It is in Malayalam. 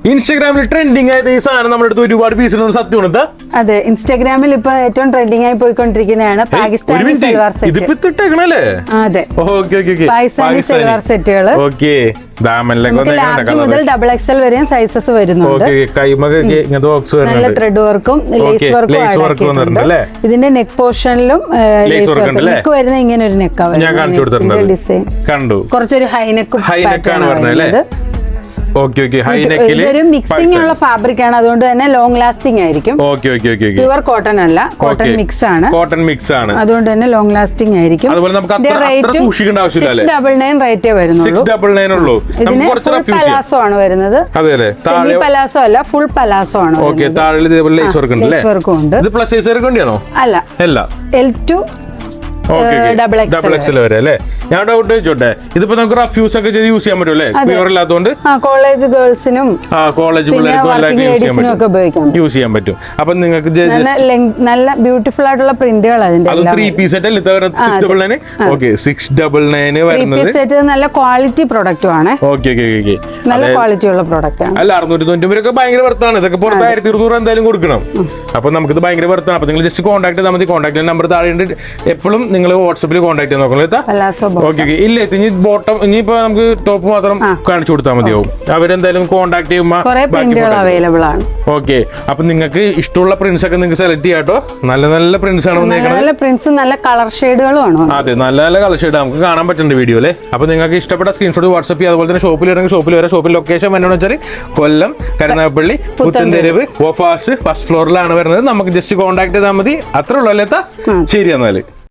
ഇൻസ്റ്റാഗ്രാമിൽ ട്രെൻഡിങ് ആയത് ഈ സാധനം നമ്മുടെ അടുത്ത് ഒരുപാട് പീസുകൾ സത്യമാണ്. അതെ, ഇൻസ്റ്റാഗ്രാമിൽ ഇപ്പൊ ഏറ്റവും ട്രെൻഡിങ് ആയി പോയിക്കൊണ്ടിരിക്കുന്നതാണ് പാകിസ്ഥാനി സൽവാർ സെറ്റ്. അതെ, പാകിസ്ഥാനി സൽവാർ സെറ്റുകൾ മുതൽ ഡബിൾ എക്സൽ വരെയും സൈസസ് വരുന്നുണ്ട്. നല്ല ത്രെഡ് വർക്കും ലേസ് വർക്കും ഇതിന്റെ നെക്ക് പോർഷനിലും ലേസ് വർക്ക്. നെക്ക് വരുന്ന ഇങ്ങനെ ഒരു നെക്കാണ് ഡിസൈൻ. കുറച്ചൊരു ഹൈനെക്ക് വരുന്നത്. ഇതൊരു മിക്സിംഗ് ഉള്ള ഫാബ്രിക് ആണ്, അതുകൊണ്ട് തന്നെ ലോങ് ലാസ്റ്റിംഗ് ആയിരിക്കും. പ്യുവർ കോട്ടൺ അല്ല, കോട്ടൺ മിക്സ് ആണ്. അതുകൊണ്ട് തന്നെ ലോങ് ലാസ്റ്റിംഗ് ആയിരിക്കും. റേറ്റ് 699 റേറ്റേ വരുന്നുള്ളൂ. ഇതിന് ഫുൾ പലാസോ ആണ് വരുന്നത്, സെമി പലാസോ അല്ല, ഫുൾ പലാസോ ആണ്. ലേസ് വർക്കും ഉണ്ട്. അല്ല, L2 ഡബിൾ എക്സൽ വരെ അല്ലേ? ഞാൻ ഡൗട്ട് ചോദിച്ചോട്ടെ, ഇതിപ്പോ നമുക്ക് റഫ് യൂസ് ഒക്കെ ചെയ്ത് യൂസ് ചെയ്യാൻ പറ്റുമല്ലേ? പ്യുവർ ഇല്ലാത്തതുകൊണ്ട് കോളേജ് ഗേൾസിനും കോളേജ് പിള്ളേർക്കും ഉപയോഗിക്കാം, യൂസ് ചെയ്യാൻ പറ്റും. അപ്പൊ നിങ്ങൾക്ക് നല്ല ബ്യൂട്ടിഫുൾ ആയിട്ടുള്ള പ്രിന്റുകൾ അതിന്റെ 3 പീസ് സെറ്റ് അല്ലേ? 699 വരുന്നത് സെറ്റ് നല്ല ക്വാളിറ്റി പ്രൊഡക്റ്റും ആണ്. നല്ല ക്വാളിറ്റി ഉള്ള പ്രൊഡക്റ്റ് ആണ്. അല്ല, 690 ഒക്കെ ഭയങ്കര വർത്താണ്. ഇതൊക്കെ പുറത്ത് 1200 എന്തായാലും കൊടുക്കണം. അപ്പൊ നമുക്കിത് ഭയങ്കര വർത്താണ്. അപ്പൊ നിങ്ങൾ ജസ്റ്റ് കോൺടാക്ട് ചെയ്താൽ മതി. കോൺടാക്ട് നമ്പർ താഴെ ഉണ്ട്. എപ്പോഴും നിങ്ങൾ വാട്സാപ്പിൽ കോൺടാക്ട് ചെയ്ത് നോക്കണം. ഇല്ല, ഇനി ബോട്ടം ഇനിയിപ്പോ നമുക്ക് ടോപ്പ് മാത്രം കാണിച്ചു കൊടുത്താൽ മതിയാവും. അവരെന്തായാലും കോൺടാക്ട് ചെയ്യുമ്പോൾ അവൈലബിൾ ആണ്. ഓക്കെ, അപ്പൊ നിങ്ങൾക്ക് ഇഷ്ടമുള്ള പ്രിന്റ്സ് ഒക്കെ നിങ്ങൾക്ക് സെലക്ട് ചെയ്യാട്ടോ. നല്ല നല്ല പ്രിന്റ്സ് ആണ് നല്ല പ്രിന്റ്സ്, നല്ല കളർ ഷെയ്ഡുകളും ആണ്. അതെ, നല്ല നല്ല കളർ ഷെയ്ഡ് നമുക്ക് കാണാൻ പറ്റുന്നുണ്ട് വീഡിയോയില്. അപ്പൊ നിങ്ങൾക്ക് ഇഷ്ടപ്പെട്ട സ്ക്രീൻഷോട്ട് വാട്സ്ആപ്പ് ചെയ്യുക. അതുപോലെ തന്നെ ഷോപ്പിൽ വരാൻ ഷോപ്പിൽ വരാം. ഷോപ്പിൽ ലൊക്കേഷൻ വരണമെന്ന് വെച്ചാൽ കൊല്ലം കരുനാഗപ്പള്ളി പുത്തൻതെരുവ് ഫസ്റ്റ് ഫ്ലോറിലാണ് വരുന്നത്. നമുക്ക് ജസ്റ്റ് കോൺടാക്ട് ചെയ്താൽ മതി. അത്രേ ഉള്ളൂ അല്ലേ? ശരി എന്നാല്.